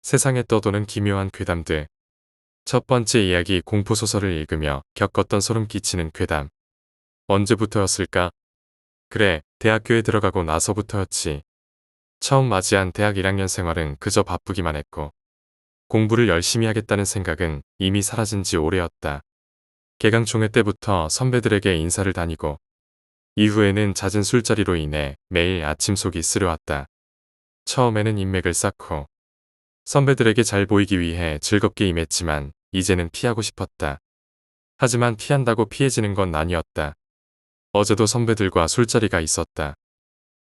세상에 떠도는 기묘한 괴담들. 첫 번째 이야기 공포소설을 읽으며 겪었던 소름 끼치는 괴담. 언제부터였을까? 그래, 대학교에 들어가고 나서부터였지. 처음 맞이한 대학 1학년 생활은 그저 바쁘기만 했고, 공부를 열심히 하겠다는 생각은 이미 사라진 지 오래였다. 개강 총회 때부터 선배들에게 인사를 다니고, 이후에는 잦은 술자리로 인해 매일 아침 속이 쓰려왔다. 처음에는 인맥을 쌓고, 선배들에게 잘 보이기 위해 즐겁게 임했지만 이제는 피하고 싶었다. 하지만 피한다고 피해지는 건 아니었다. 어제도 선배들과 술자리가 있었다.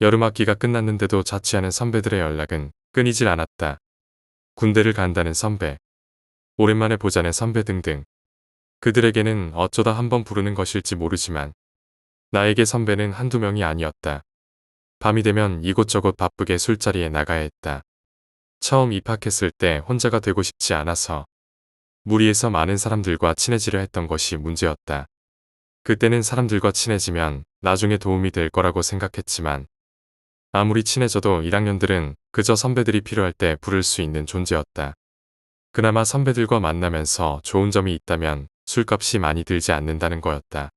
여름학기가 끝났는데도 자취하는 선배들의 연락은 끊이질 않았다. 군대를 간다는 선배, 오랜만에 보자는 선배 등등. 그들에게는 어쩌다 한번 부르는 것일지 모르지만 나에게 선배는 한두 명이 아니었다. 밤이 되면 이곳저곳 바쁘게 술자리에 나가야 했다. 처음 입학했을 때 혼자가 되고 싶지 않아서 무리해서 많은 사람들과 친해지려 했던 것이 문제였다. 그때는 사람들과 친해지면 나중에 도움이 될 거라고 생각했지만 아무리 친해져도 1학년들은 그저 선배들이 필요할 때 부를 수 있는 존재였다. 그나마 선배들과 만나면서 좋은 점이 있다면 술값이 많이 들지 않는다는 거였다.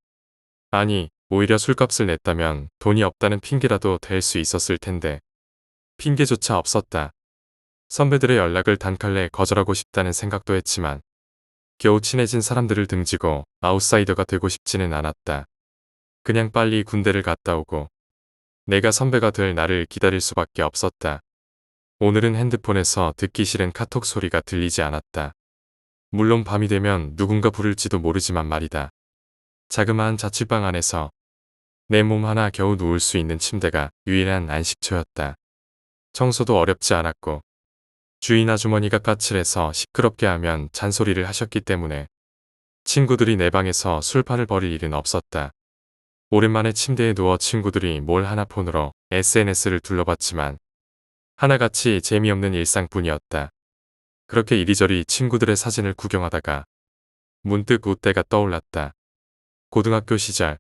아니, 오히려 술값을 냈다면 돈이 없다는 핑계라도 댈 수 있었을 텐데 핑계조차 없었다. 선배들의 연락을 단칼에 거절하고 싶다는 생각도 했지만 겨우 친해진 사람들을 등지고 아웃사이더가 되고 싶지는 않았다. 그냥 빨리 군대를 갔다 오고 내가 선배가 될 나를 기다릴 수밖에 없었다. 오늘은 핸드폰에서 듣기 싫은 카톡 소리가 들리지 않았다. 물론 밤이 되면 누군가 부를지도 모르지만 말이다. 자그마한 자취방 안에서 내 몸 하나 겨우 누울 수 있는 침대가 유일한 안식처였다. 청소도 어렵지 않았고 주인 아주머니가 까칠해서 시끄럽게 하면 잔소리를 하셨기 때문에 친구들이 내 방에서 술판을 벌일 일은 없었다. 오랜만에 침대에 누워 친구들이 뭘 하나 폰으로 SNS를 둘러봤지만 하나같이 재미없는 일상뿐이었다. 그렇게 이리저리 친구들의 사진을 구경하다가 문득 웃때가 떠올랐다. 고등학교 시절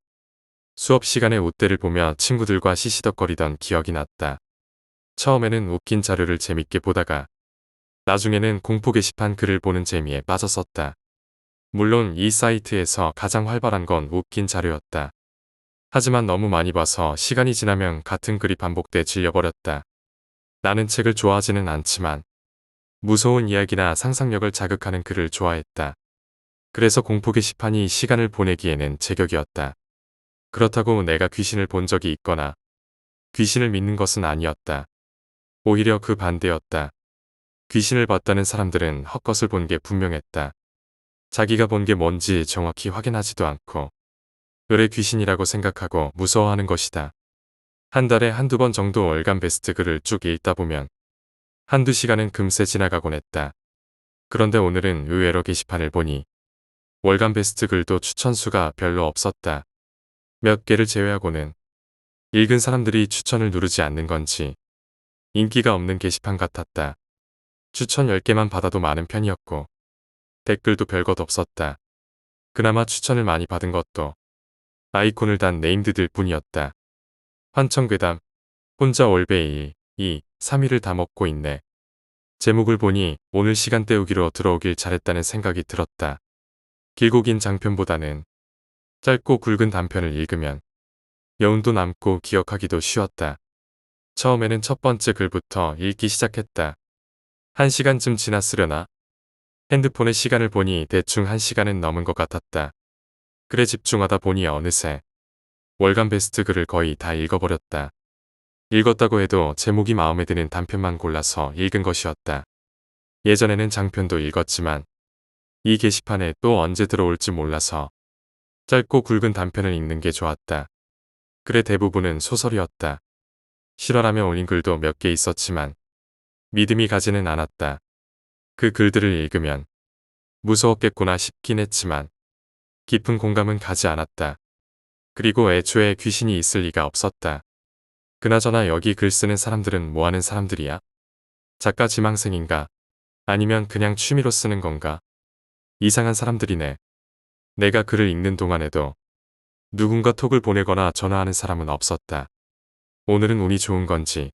수업 시간에 웃때를 보며 친구들과 시시덕거리던 기억이 났다. 처음에는 웃긴 자료를 재밌게 보다가 나중에는 공포 게시판 글을 보는 재미에 빠졌었다. 물론 이 사이트에서 가장 활발한 건 웃긴 자료였다. 하지만 너무 많이 봐서 시간이 지나면 같은 글이 반복돼 질려버렸다. 나는 책을 좋아하지는 않지만 무서운 이야기나 상상력을 자극하는 글을 좋아했다. 그래서 공포 게시판이 시간을 보내기에는 제격이었다. 그렇다고 내가 귀신을 본 적이 있거나 귀신을 믿는 것은 아니었다. 오히려 그 반대였다. 귀신을 봤다는 사람들은 헛것을 본 게 분명했다. 자기가 본 게 뭔지 정확히 확인하지도 않고 의뢰 귀신이라고 생각하고 무서워하는 것이다. 한 달에 한두 번 정도 월간 베스트 글을 쭉 읽다 보면 한두 시간은 금세 지나가곤 했다. 그런데 오늘은 의외로 게시판을 보니 월간 베스트 글도 추천수가 별로 없었다. 몇 개를 제외하고는 읽은 사람들이 추천을 누르지 않는 건지 인기가 없는 게시판 같았다. 추천 10개만 받아도 많은 편이었고 댓글도 별것 없었다. 그나마 추천을 많이 받은 것도 아이콘을 단 네임드들 뿐이었다. 환청괴담, 혼자 올베 1, 2, 3일을 다 먹고 있네. 제목을 보니 오늘 시간 때우기로 들어오길 잘했다는 생각이 들었다. 길고 긴 장편보다는 짧고 굵은 단편을 읽으면 여운도 남고 기억하기도 쉬웠다. 처음에는 첫 번째 글부터 읽기 시작했다. 1시간쯤 지났으려나? 핸드폰의 시간을 보니 대충 1시간은 넘은 것 같았다. 그래 집중하다 보니 어느새 월간 베스트 글을 거의 다 읽어버렸다. 읽었다고 해도 제목이 마음에 드는 단편만 골라서 읽은 것이었다. 예전에는 장편도 읽었지만 이 게시판에 또 언제 들어올지 몰라서 짧고 굵은 단편을 읽는 게 좋았다. 글의 대부분은 소설이었다. 실화라며 올린 글도 몇 개 있었지만 믿음이 가지는 않았다. 그 글들을 읽으면 무서웠겠구나 싶긴 했지만 깊은 공감은 가지 않았다. 그리고 애초에 귀신이 있을 리가 없었다. 그나저나 여기 글 쓰는 사람들은 뭐 하는 사람들이야? 작가 지망생인가? 아니면 그냥 취미로 쓰는 건가? 이상한 사람들이네. 내가 글을 읽는 동안에도 누군가 톡을 보내거나 전화하는 사람은 없었다. 오늘은 운이 좋은 건지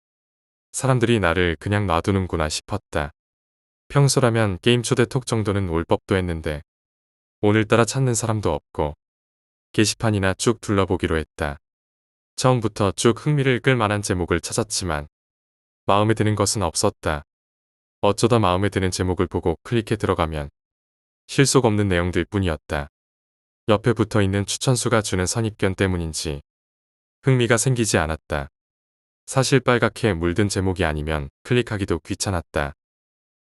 사람들이 나를 그냥 놔두는구나 싶었다. 평소라면 게임 초대톡 정도는 올 법도 했는데 오늘따라 찾는 사람도 없고 게시판이나 쭉 둘러보기로 했다. 처음부터 쭉 흥미를 끌 만한 제목을 찾았지만 마음에 드는 것은 없었다. 어쩌다 마음에 드는 제목을 보고 클릭해 들어가면 실속 없는 내용들 뿐이었다. 옆에 붙어있는 추천수가 주는 선입견 때문인지 흥미가 생기지 않았다. 사실 빨갛게 물든 제목이 아니면 클릭하기도 귀찮았다.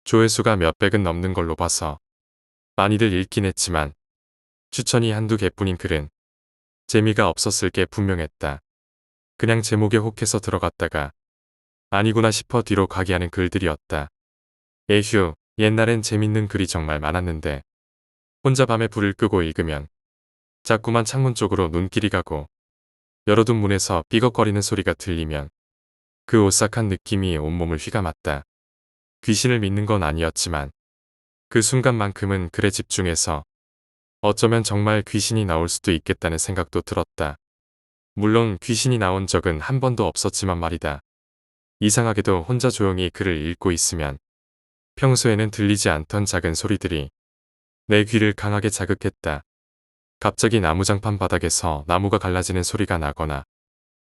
조회수가 몇백은 넘는 걸로 봐서 많이들 읽긴 했지만 추천이 한두 개뿐인 글은 재미가 없었을 게 분명했다. 그냥 제목에 혹해서 들어갔다가 아니구나 싶어 뒤로 가게 하는 글들이었다. 에휴, 옛날엔 재밌는 글이 정말 많았는데 혼자 밤에 불을 끄고 읽으면 자꾸만 창문 쪽으로 눈길이 가고 열어둔 문에서 삐걱거리는 소리가 들리면 그 오싹한 느낌이 온몸을 휘감았다. 귀신을 믿는 건 아니었지만 그 순간만큼은 글에 집중해서 어쩌면 정말 귀신이 나올 수도 있겠다는 생각도 들었다. 물론 귀신이 나온 적은 한 번도 없었지만 말이다. 이상하게도 혼자 조용히 글을 읽고 있으면 평소에는 들리지 않던 작은 소리들이 내 귀를 강하게 자극했다. 갑자기 나무장판 바닥에서 나무가 갈라지는 소리가 나거나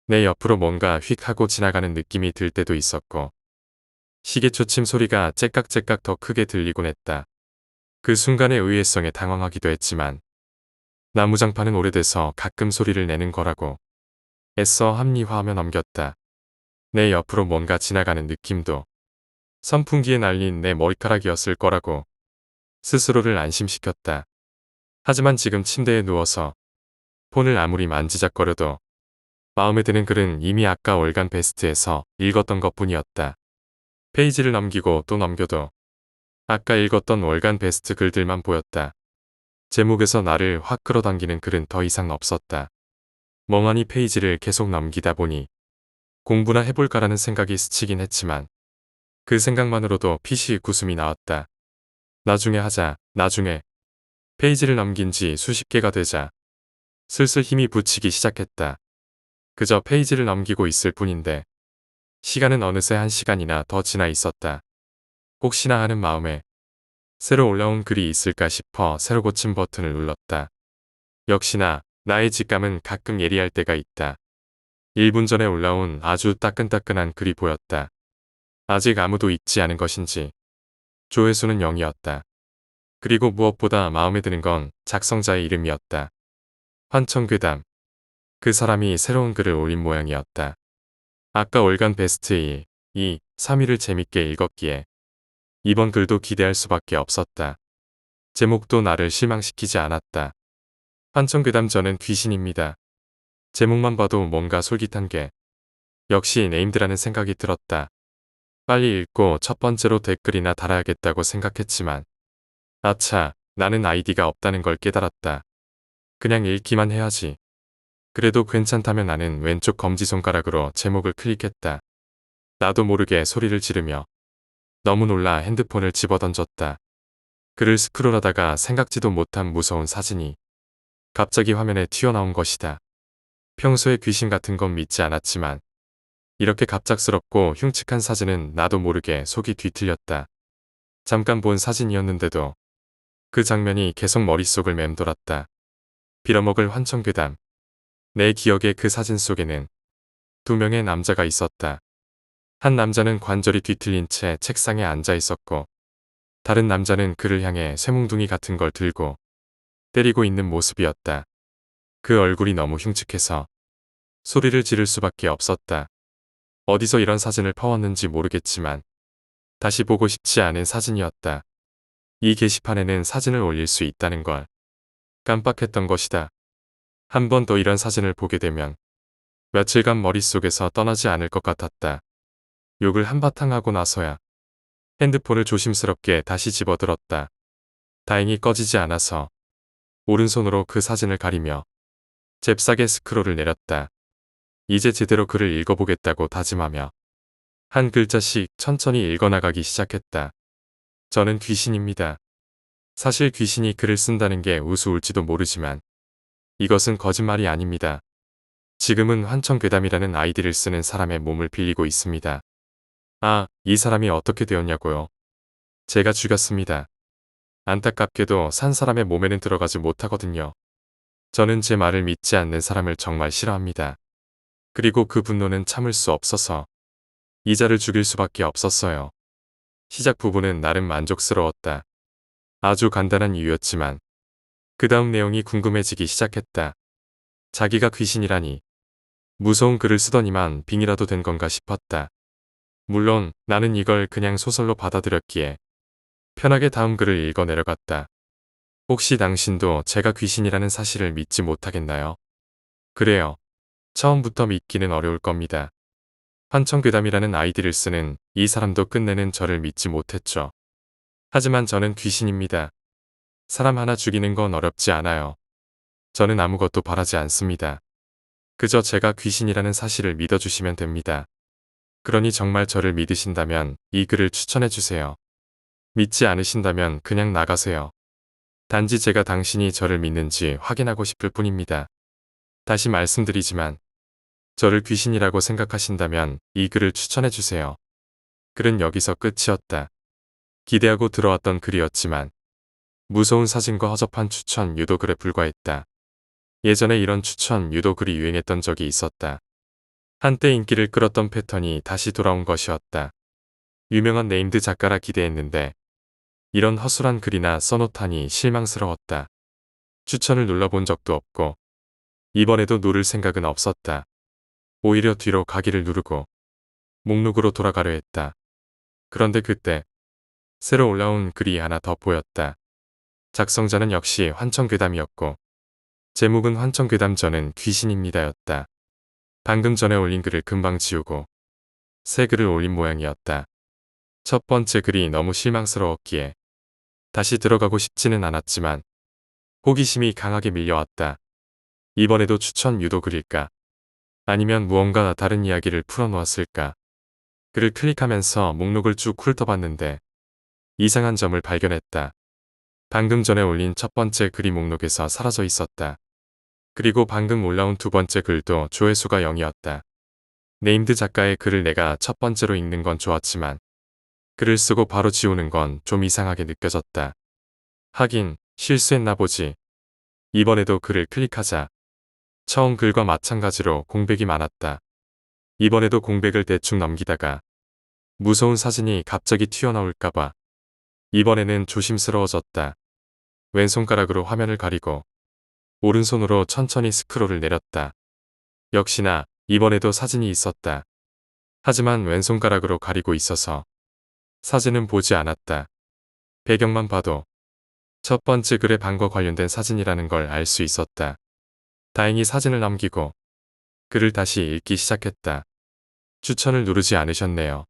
내 옆으로 뭔가 휙 하고 지나가는 느낌이 들 때도 있었고 시계초침 소리가 째깍째깍 더 크게 들리곤 했다. 그 순간의 의외성에 당황하기도 했지만 나무장판은 오래돼서 가끔 소리를 내는 거라고 애써 합리화하며 넘겼다. 내 옆으로 뭔가 지나가는 느낌도 선풍기에 날린 내 머리카락이었을 거라고 스스로를 안심시켰다. 하지만 지금 침대에 누워서 폰을 아무리 만지작거려도 마음에 드는 글은 이미 아까 월간 베스트에서 읽었던 것뿐이었다. 페이지를 넘기고 또 넘겨도 아까 읽었던 월간 베스트 글들만 보였다. 제목에서 나를 확 끌어당기는 글은 더 이상 없었다. 멍하니 페이지를 계속 넘기다 보니 공부나 해볼까라는 생각이 스치긴 했지만 그 생각만으로도 피식 웃음이 나왔다. 나중에 하자, 나중에. 페이지를 넘긴 지 수십 개가 되자 슬슬 힘이 붙이기 시작했다. 그저 페이지를 넘기고 있을 뿐인데 시간은 어느새 1시간이나 더 지나 있었다. 혹시나 하는 마음에 새로 올라온 글이 있을까 싶어 새로 고친 버튼을 눌렀다. 역시나 나의 직감은 가끔 예리할 때가 있다. 1분 전에 올라온 아주 따끈따끈한 글이 보였다. 아직 아무도 읽지 않은 것인지 조회수는 0이었다. 그리고 무엇보다 마음에 드는 건 작성자의 이름이었다. 환청괴담. 그 사람이 새로운 글을 올린 모양이었다. 아까 월간 베스트 1, 2, 3위를 재밌게 읽었기에 이번 글도 기대할 수밖에 없었다. 제목도 나를 실망시키지 않았다. 환청괴담 저는 귀신입니다. 제목만 봐도 뭔가 솔깃한 게 역시 네임드라는 생각이 들었다. 빨리 읽고 첫 번째로 댓글이나 달아야겠다고 생각했지만 아차, 나는 아이디가 없다는 걸 깨달았다. 그냥 읽기만 해야지. 그래도 괜찮다면 나는 왼쪽 검지손가락으로 제목을 클릭했다. 나도 모르게 소리를 지르며 너무 놀라 핸드폰을 집어던졌다. 글을 스크롤하다가 생각지도 못한 무서운 사진이 갑자기 화면에 튀어나온 것이다. 평소에 귀신 같은 건 믿지 않았지만 이렇게 갑작스럽고 흉측한 사진은 나도 모르게 속이 뒤틀렸다. 잠깐 본 사진이었는데도 그 장면이 계속 머릿속을 맴돌았다. 빌어먹을 환청괴담. 내 기억의 그 사진 속에는 2명의 남자가 있었다. 한 남자는 관절이 뒤틀린 채 책상에 앉아 있었고 다른 남자는 그를 향해 쇠몽둥이 같은 걸 들고 때리고 있는 모습이었다. 그 얼굴이 너무 흉측해서 소리를 지를 수밖에 없었다. 어디서 이런 사진을 퍼왔는지 모르겠지만 다시 보고 싶지 않은 사진이었다. 이 게시판에는 사진을 올릴 수 있다는 걸 깜빡했던 것이다. 한 번 더 이런 사진을 보게 되면 며칠간 머릿속에서 떠나지 않을 것 같았다. 욕을 한바탕 하고 나서야 핸드폰을 조심스럽게 다시 집어들었다. 다행히 꺼지지 않아서 오른손으로 그 사진을 가리며 잽싸게 스크롤을 내렸다. 이제 제대로 글을 읽어보겠다고 다짐하며 한 글자씩 천천히 읽어나가기 시작했다. 저는 귀신입니다. 사실 귀신이 글을 쓴다는 게 우스울지도 모르지만 이것은 거짓말이 아닙니다. 지금은 환청괴담이라는 아이디를 쓰는 사람의 몸을 빌리고 있습니다. 아, 이 사람이 어떻게 되었냐고요? 제가 죽였습니다. 안타깝게도 산 사람의 몸에는 들어가지 못하거든요. 저는 제 말을 믿지 않는 사람을 정말 싫어합니다. 그리고 그 분노는 참을 수 없어서 이자를 죽일 수밖에 없었어요. 시작 부분은 나름 만족스러웠다. 아주 간단한 이유였지만 그 다음 내용이 궁금해지기 시작했다. 자기가 귀신이라니. 무서운 글을 쓰더니만 빙이라도 된 건가 싶었다. 물론 나는 이걸 그냥 소설로 받아들였기에 편하게 다음 글을 읽어 내려갔다. 혹시 당신도 제가 귀신이라는 사실을 믿지 못하겠나요? 그래요. 처음부터 믿기는 어려울 겁니다. 환청괴담이라는 아이디를 쓰는 이 사람도 끝내는 저를 믿지 못했죠. 하지만 저는 귀신입니다. 사람 하나 죽이는 건 어렵지 않아요. 저는 아무것도 바라지 않습니다. 그저 제가 귀신이라는 사실을 믿어주시면 됩니다. 그러니 정말 저를 믿으신다면 이 글을 추천해주세요. 믿지 않으신다면 그냥 나가세요. 단지 제가 당신이 저를 믿는지 확인하고 싶을 뿐입니다. 다시 말씀드리지만 저를 귀신이라고 생각하신다면 이 글을 추천해주세요. 글은 여기서 끝이었다. 기대하고 들어왔던 글이었지만 무서운 사진과 허접한 추천 유도글에 불과했다. 예전에 이런 추천 유도글이 유행했던 적이 있었다. 한때 인기를 끌었던 패턴이 다시 돌아온 것이었다. 유명한 네임드 작가라 기대했는데 이런 허술한 글이나 써놓다니 실망스러웠다. 추천을 눌러본 적도 없고 이번에도 누를 생각은 없었다. 오히려 뒤로 가기를 누르고 목록으로 돌아가려 했다. 그런데 그때 새로 올라온 글이 하나 더 보였다. 작성자는 역시 환청괴담이었고 제목은 환청괴담 저는 귀신입니다였다. 방금 전에 올린 글을 금방 지우고 새 글을 올린 모양이었다. 첫 번째 글이 너무 실망스러웠기에 다시 들어가고 싶지는 않았지만 호기심이 강하게 밀려왔다. 이번에도 추천 유도 글일까? 아니면 무언가 다른 이야기를 풀어놓았을까? 글을 클릭하면서 목록을 쭉 훑어봤는데 이상한 점을 발견했다. 방금 전에 올린 첫 번째 글이 목록에서 사라져 있었다. 그리고 방금 올라온 두 번째 글도 조회수가 0이었다. 네임드 작가의 글을 내가 첫 번째로 읽는 건 좋았지만 글을 쓰고 바로 지우는 건 좀 이상하게 느껴졌다. 하긴 실수했나 보지. 이번에도 글을 클릭하자 처음 글과 마찬가지로 공백이 많았다. 이번에도 공백을 대충 넘기다가 무서운 사진이 갑자기 튀어나올까봐 이번에는 조심스러워졌다. 왼손가락으로 화면을 가리고 오른손으로 천천히 스크롤을 내렸다. 역시나 이번에도 사진이 있었다. 하지만 왼손가락으로 가리고 있어서 사진은 보지 않았다. 배경만 봐도 첫 번째 글의 방과 관련된 사진이라는 걸 알 수 있었다. 다행히 사진을 남기고 글을 다시 읽기 시작했다. 추천을 누르지 않으셨네요.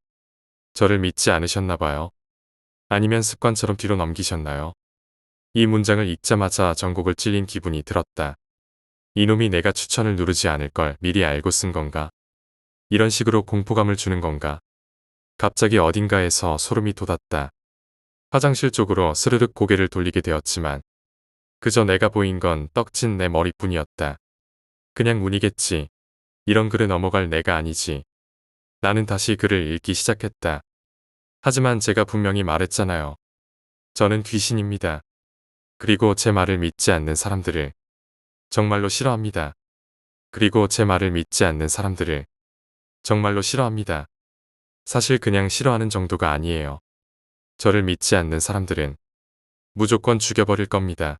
저를 믿지 않으셨나봐요. 아니면 습관처럼 뒤로 넘기셨나요? 이 문장을 읽자마자 전곡을 찔린 기분이 들었다. 이놈이 내가 추천을 누르지 않을 걸 미리 알고 쓴 건가? 이런 식으로 공포감을 주는 건가? 갑자기 어딘가에서 소름이 돋았다. 화장실 쪽으로 스르륵 고개를 돌리게 되었지만 그저 내가 보인 건 떡진 내 머리뿐이었다. 그냥 운이겠지. 이런 글에 넘어갈 내가 아니지. 나는 다시 글을 읽기 시작했다. 하지만 제가 분명히 말했잖아요. 저는 귀신입니다. 그리고 제 말을 믿지 않는 사람들을 정말로 싫어합니다. 그리고 제 말을 믿지 않는 사람들을 정말로 싫어합니다. 사실 그냥 싫어하는 정도가 아니에요. 저를 믿지 않는 사람들은 무조건 죽여버릴 겁니다.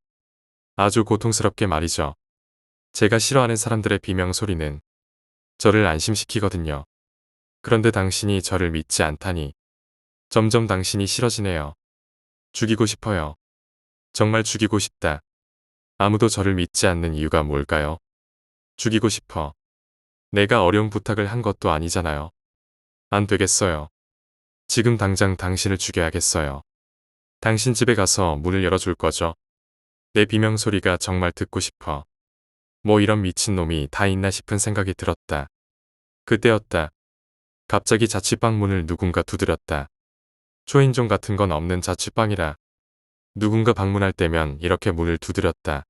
아주 고통스럽게 말이죠. 제가 싫어하는 사람들의 비명소리는 저를 안심시키거든요. 그런데 당신이 저를 믿지 않다니 점점 당신이 싫어지네요. 죽이고 싶어요. 정말 죽이고 싶다. 아무도 저를 믿지 않는 이유가 뭘까요? 죽이고 싶어. 내가 어려운 부탁을 한 것도 아니잖아요. 안 되겠어요. 지금 당장 당신을 죽여야겠어요. 당신 집에 가서 문을 열어줄 거죠? 내 비명소리가 정말 듣고 싶어. 뭐 이런 미친놈이 다 있나 싶은 생각이 들었다. 그때였다. 갑자기 자취방 문을 누군가 두드렸다. 초인종 같은 건 없는 자취방이라 누군가 방문할 때면 이렇게 문을 두드렸다.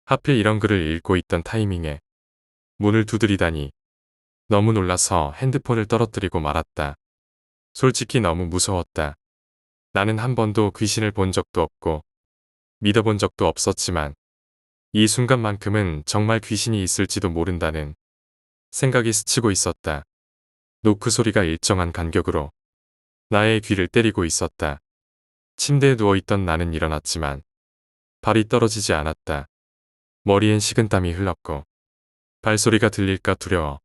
하필 이런 글을 읽고 있던 타이밍에 문을 두드리다니 너무 놀라서 핸드폰을 떨어뜨리고 말았다. 솔직히 너무 무서웠다. 나는 한 번도 귀신을 본 적도 없고 믿어본 적도 없었지만 이 순간만큼은 정말 귀신이 있을지도 모른다는 생각이 스치고 있었다. 노크 소리가 일정한 간격으로 나의 귀를 때리고 있었다. 침대에 누워있던 나는 일어났지만 발이 떨어지지 않았다. 머리엔 식은땀이 흘렀고 발소리가 들릴까 두려워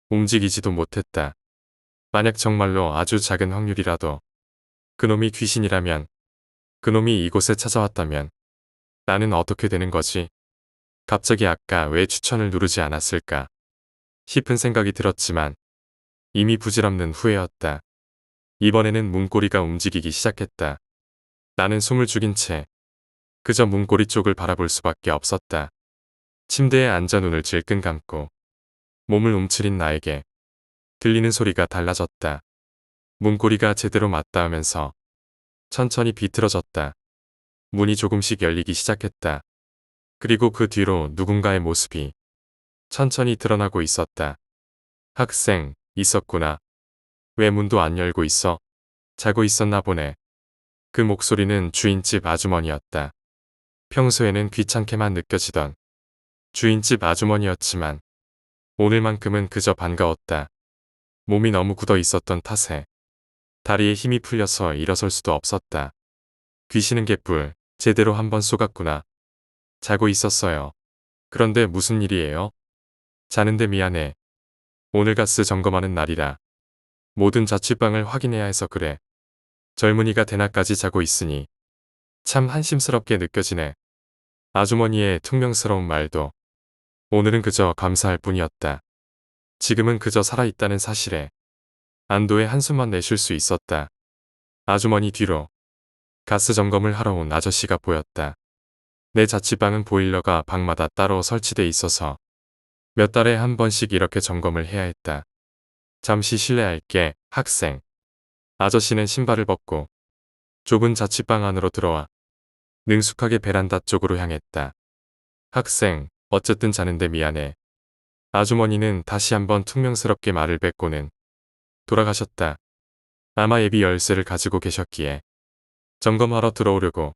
움직이지도 못했다. 만약 정말로 아주 작은 확률이라도 그놈이 귀신이라면, 그놈이 이곳에 찾아왔다면 나는 어떻게 되는 거지? 갑자기 아까 왜 추천을 누르지 않았을까 싶은 생각이 들었지만 이미 부질없는 후회였다. 이번에는 문고리가 움직이기 시작했다. 나는 숨을 죽인 채 그저 문고리 쪽을 바라볼 수밖에 없었다. 침대에 앉아 눈을 질끈 감고 몸을 움츠린 나에게 들리는 소리가 달라졌다. 문고리가 제대로 맞닿으면서 천천히 비틀어졌다. 문이 조금씩 열리기 시작했다. 그리고 그 뒤로 누군가의 모습이 천천히 드러나고 있었다. 학생, 있었구나. 왜 문도 안 열고 있어? 자고 있었나 보네. 그 목소리는 주인집 아주머니였다. 평소에는 귀찮게만 느껴지던 주인집 아주머니였지만 오늘만큼은 그저 반가웠다. 몸이 너무 굳어 있었던 탓에 다리에 힘이 풀려서 일어설 수도 없었다. 귀신은 개뿔, 제대로 한번 쏘갔구나. 자고 있었어요. 그런데 무슨 일이에요? 자는데 미안해. 오늘 가스 점검하는 날이라 모든 자취방을 확인해야 해서 그래. 젊은이가 대낮까지 자고 있으니 참 한심스럽게 느껴지네. 아주머니의 퉁명스러운 말도 오늘은 그저 감사할 뿐이었다. 지금은 그저 살아있다는 사실에 안도의 한숨만 내쉴 수 있었다. 아주머니 뒤로 가스 점검을 하러 온 아저씨가 보였다. 내 자취방은 보일러가 방마다 따로 설치돼 있어서 몇 달에 한 번씩 이렇게 점검을 해야 했다. 잠시 실례할게, 학생. 아저씨는 신발을 벗고 좁은 자취방 안으로 들어와 능숙하게 베란다 쪽으로 향했다. 학생, 어쨌든 자는데 미안해. 아주머니는 다시 한번 퉁명스럽게 말을 뱉고는 돌아가셨다. 아마 예비 열쇠를 가지고 계셨기에 점검하러 들어오려고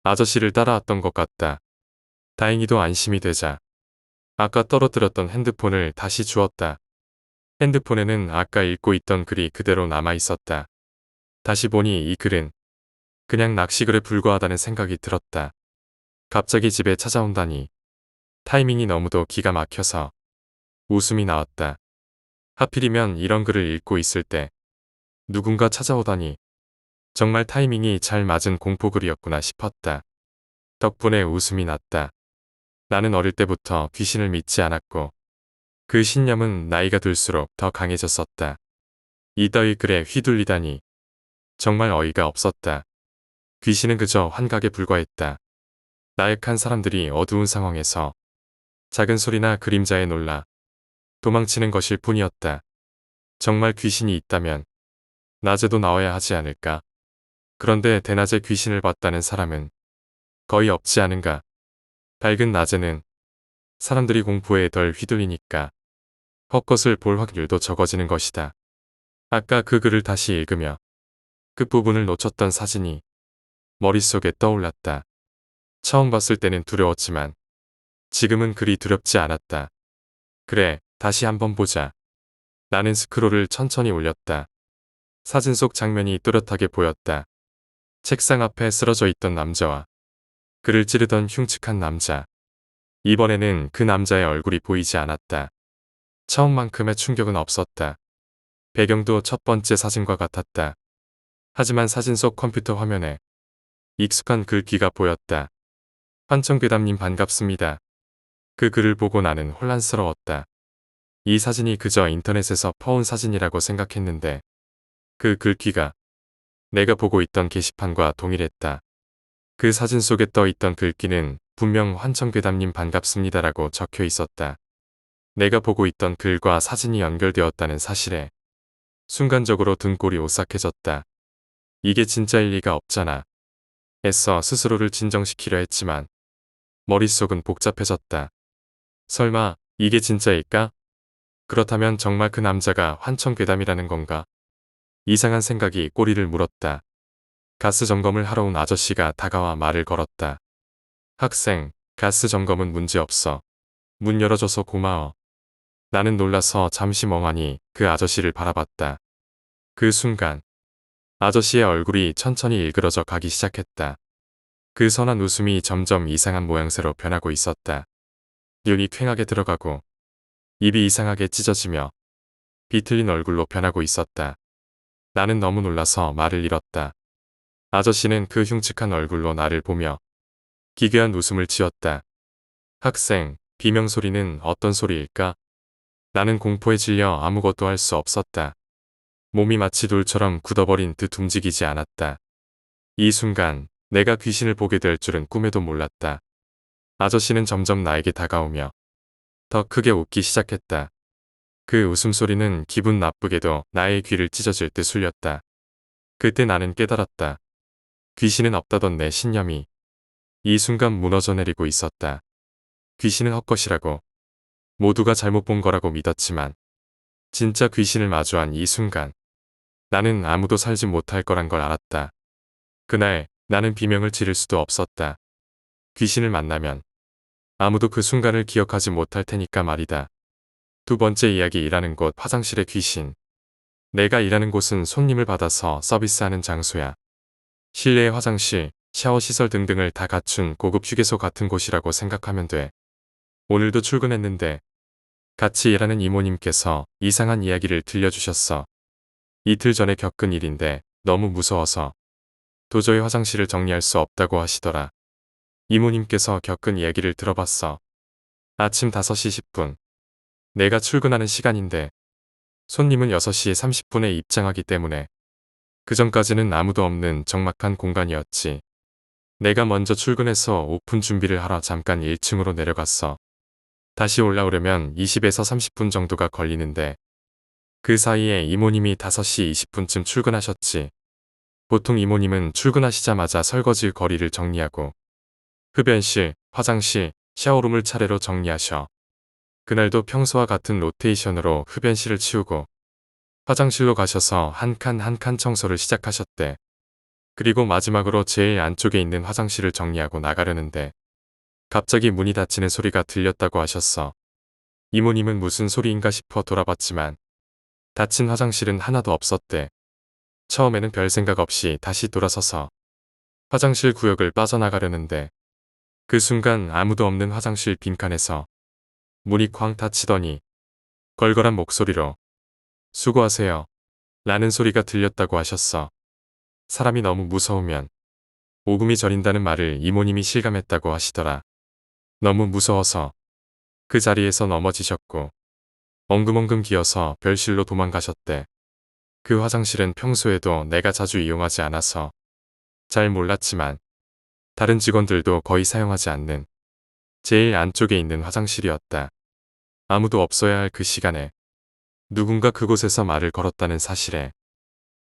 아저씨를 따라왔던 것 같다. 다행히도 안심이 되자 아까 떨어뜨렸던 핸드폰을 다시 주었다. 핸드폰에는 아까 읽고 있던 글이 그대로 남아 있었다. 다시 보니 이 글은 그냥 낚시글에 불과하다는 생각이 들었다. 갑자기 집에 찾아온다니 타이밍이 너무도 기가 막혀서 웃음이 나왔다. 하필이면 이런 글을 읽고 있을 때 누군가 찾아오다니 정말 타이밍이 잘 맞은 공포글이었구나 싶었다. 덕분에 웃음이 났다. 나는 어릴 때부터 귀신을 믿지 않았고 그 신념은 나이가 들수록 더 강해졌었다. 이따위 글에 휘둘리다니 정말 어이가 없었다. 귀신은 그저 환각에 불과했다. 나약한 사람들이 어두운 상황에서 작은 소리나 그림자에 놀라 도망치는 것일 뿐이었다. 정말 귀신이 있다면 낮에도 나와야 하지 않을까? 그런데 대낮에 귀신을 봤다는 사람은 거의 없지 않은가? 밝은 낮에는 사람들이 공포에 덜 휘둘리니까 헛것을 볼 확률도 적어지는 것이다. 아까 그 글을 다시 읽으며 끝부분을 놓쳤던 사진이 머릿속에 떠올랐다. 처음 봤을 때는 두려웠지만 지금은 그리 두렵지 않았다. 그래, 다시 한번 보자. 나는 스크롤을 천천히 올렸다. 사진 속 장면이 또렷하게 보였다. 책상 앞에 쓰러져 있던 남자와 그를 찌르던 흉측한 남자. 이번에는 그 남자의 얼굴이 보이지 않았다. 처음만큼의 충격은 없었다. 배경도 첫 번째 사진과 같았다. 하지만 사진 속 컴퓨터 화면에 익숙한 글귀가 보였다. 환청괴담님 반갑습니다. 그 글을 보고 나는 혼란스러웠다. 이 사진이 그저 인터넷에서 퍼온 사진이라고 생각했는데 그 글귀가 내가 보고 있던 게시판과 동일했다. 그 사진 속에 떠 있던 글귀는 분명 환청괴담님 반갑습니다라고 적혀 있었다. 내가 보고 있던 글과 사진이 연결되었다는 사실에 순간적으로 등골이 오싹해졌다. 이게 진짜일 리가 없잖아. 애써 스스로를 진정시키려 했지만 머릿속은 복잡해졌다. 설마 이게 진짜일까? 그렇다면 정말 그 남자가 환청괴담이라는 건가? 이상한 생각이 꼬리를 물었다. 가스 점검을 하러 온 아저씨가 다가와 말을 걸었다. 학생, 가스 점검은 문제없어. 문 열어줘서 고마워. 나는 놀라서 잠시 멍하니 그 아저씨를 바라봤다. 그 순간 아저씨의 얼굴이 천천히 일그러져 가기 시작했다. 그 선한 웃음이 점점 이상한 모양새로 변하고 있었다. 눈이 퀭하게 들어가고 입이 이상하게 찢어지며 비틀린 얼굴로 변하고 있었다. 나는 너무 놀라서 말을 잃었다. 아저씨는 그 흉측한 얼굴로 나를 보며 기괴한 웃음을 지었다. 학생, 비명소리는 어떤 소리일까? 나는 공포에 질려 아무것도 할 수 없었다. 몸이 마치 돌처럼 굳어버린 듯 움직이지 않았다. 이 순간 내가 귀신을 보게 될 줄은 꿈에도 몰랐다. 아저씨는 점점 나에게 다가오며 더 크게 웃기 시작했다. 그 웃음소리는 기분 나쁘게도 나의 귀를 찢어질 듯 울렸다. 그때 나는 깨달았다. 귀신은 없다던 내 신념이 이 순간 무너져 내리고 있었다. 귀신은 헛것이라고, 모두가 잘못 본 거라고 믿었지만 진짜 귀신을 마주한 이 순간 나는 아무도 살지 못할 거란 걸 알았다. 그날 나는 비명을 지를 수도 없었다. 귀신을 만나면 아무도 그 순간을 기억하지 못할 테니까 말이다. 두 번째 이야기. 일하는 곳. 화장실의 귀신. 내가 일하는 곳은 손님을 받아서 서비스하는 장소야. 실내의 화장실, 샤워 시설 등등을 다 갖춘 고급 휴게소 같은 곳이라고 생각하면 돼. 오늘도 출근했는데 같이 일하는 이모님께서 이상한 이야기를 들려주셨어. 이틀 전에 겪은 일인데 너무 무서워서 도저히 화장실을 정리할 수 없다고 하시더라. 이모님께서 겪은 이야기를 들어봤어. 아침 5시 10분. 내가 출근하는 시간인데 손님은 6시 30분에 입장하기 때문에 그 전까지는 아무도 없는 적막한 공간이었지. 내가 먼저 출근해서 오픈 준비를 하러 잠깐 1층으로 내려갔어. 다시 올라오려면 20에서 30분 정도가 걸리는데 그 사이에 이모님이 5시 20분쯤 출근하셨지. 보통 이모님은 출근하시자마자 설거지 거리를 정리하고 흡연실, 화장실, 샤워룸을 차례로 정리하셔. 그날도 평소와 같은 로테이션으로 흡연실을 치우고 화장실로 가셔서 한 칸 한 칸 청소를 시작하셨대. 그리고 마지막으로 제일 안쪽에 있는 화장실을 정리하고 나가려는데 갑자기 문이 닫히는 소리가 들렸다고 하셨어. 이모님은 무슨 소리인가 싶어 돌아봤지만 닫힌 화장실은 하나도 없었대. 처음에는 별 생각 없이 다시 돌아서서 화장실 구역을 빠져나가려는데 그 순간 아무도 없는 화장실 빈칸에서 문이 쾅 닫히더니 걸걸한 목소리로 수고하세요 라는 소리가 들렸다고 하셨어. 사람이 너무 무서우면 오금이 저린다는 말을 이모님이 실감했다고 하시더라. 너무 무서워서 그 자리에서 넘어지셨고 엉금엉금 기어서 별실로 도망가셨대. 그 화장실은 평소에도 내가 자주 이용하지 않아서 잘 몰랐지만 다른 직원들도 거의 사용하지 않는 제일 안쪽에 있는 화장실이었다. 아무도 없어야 할 그 시간에 누군가 그곳에서 말을 걸었다는 사실에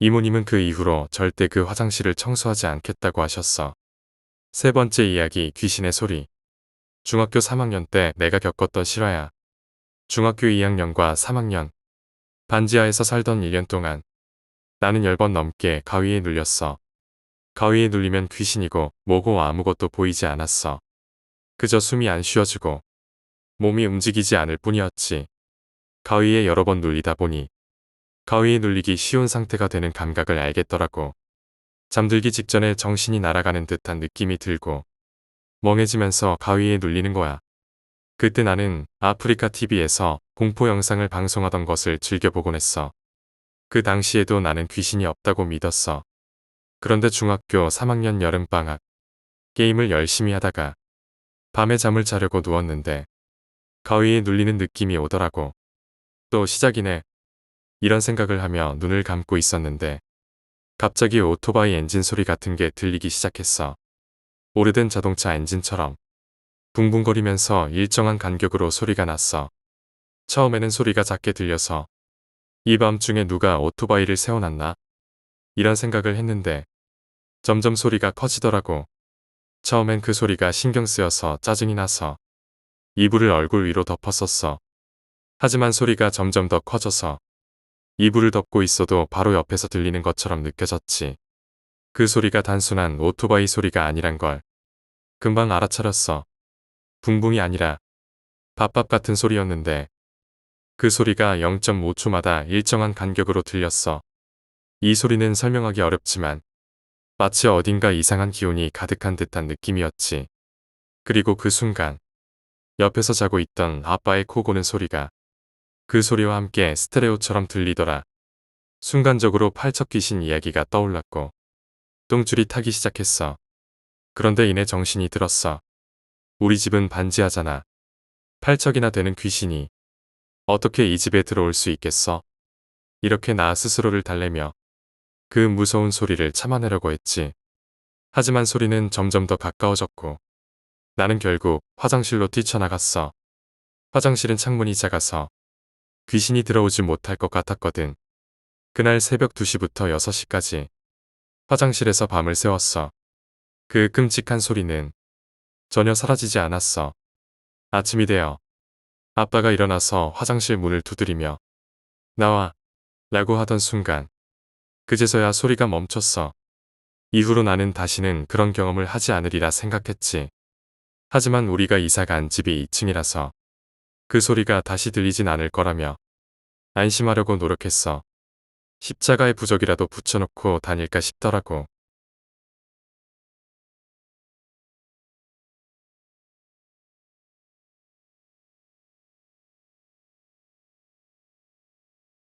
이모님은 그 이후로 절대 그 화장실을 청소하지 않겠다고 하셨어. 세 번째 이야기. 귀신의 소리. 중학교 3학년 때 내가 겪었던 실화야. 중학교 2학년과 3학년 반지하에서 살던 1년 동안 나는 10번 넘게 가위에 눌렸어. 가위에 눌리면 귀신이고 뭐고 아무것도 보이지 않았어. 그저 숨이 안 쉬어지고 몸이 움직이지 않을 뿐이었지. 가위에 여러 번 눌리다 보니 가위에 눌리기 쉬운 상태가 되는 감각을 알겠더라고. 잠들기 직전에 정신이 날아가는 듯한 느낌이 들고 멍해지면서 가위에 눌리는 거야. 그때 나는 아프리카 TV에서 공포 영상을 방송하던 것을 즐겨보곤 했어. 그 당시에도 나는 귀신이 없다고 믿었어. 그런데 중학교 3학년 여름방학 게임을 열심히 하다가 밤에 잠을 자려고 누웠는데 가위에 눌리는 느낌이 오더라고. 또 시작이네. 이런 생각을 하며 눈을 감고 있었는데 갑자기 오토바이 엔진 소리 같은 게 들리기 시작했어. 오래된 자동차 엔진처럼 붕붕거리면서 일정한 간격으로 소리가 났어. 처음에는 소리가 작게 들려서 이 밤중에 누가 오토바이를 세워놨나? 이런 생각을 했는데 점점 소리가 커지더라고. 처음엔 그 소리가 신경 쓰여서 짜증이 나서 이불을 얼굴 위로 덮었었어. 하지만 소리가 점점 더 커져서 이불을 덮고 있어도 바로 옆에서 들리는 것처럼 느껴졌지. 그 소리가 단순한 오토바이 소리가 아니란 걸 금방 알아차렸어. 붕붕이 아니라 밥밥 같은 소리였는데 그 소리가 0.5초마다 일정한 간격으로 들렸어. 이 소리는 설명하기 어렵지만 마치 어딘가 이상한 기운이 가득한 듯한 느낌이었지. 그리고 그 순간 옆에서 자고 있던 아빠의 코 고는 소리가 그 소리와 함께 스테레오처럼 들리더라. 순간적으로 팔척 귀신 이야기가 떠올랐고 똥줄이 타기 시작했어. 그런데 이내 정신이 들었어. 우리 집은 반지하잖아. 팔척이나 되는 귀신이 어떻게 이 집에 들어올 수 있겠어? 이렇게 나 스스로를 달래며 그 무서운 소리를 참아내려고 했지. 하지만 소리는 점점 더 가까워졌고 나는 결국 화장실로 뛰쳐나갔어. 화장실은 창문이 작아서 귀신이 들어오지 못할 것 같았거든. 그날 새벽 2시부터 6시까지 화장실에서 밤을 새웠어. 그 끔찍한 소리는 전혀 사라지지 않았어. 아침이 되어 아빠가 일어나서 화장실 문을 두드리며 나와 라고 하던 순간 그제서야 소리가 멈췄어. 이후로 나는 다시는 그런 경험을 하지 않으리라 생각했지. 하지만 우리가 이사 간 집이 2층이라서 그 소리가 다시 들리진 않을 거라며 안심하려고 노력했어. 십자가의 부적이라도 붙여놓고 다닐까 싶더라고.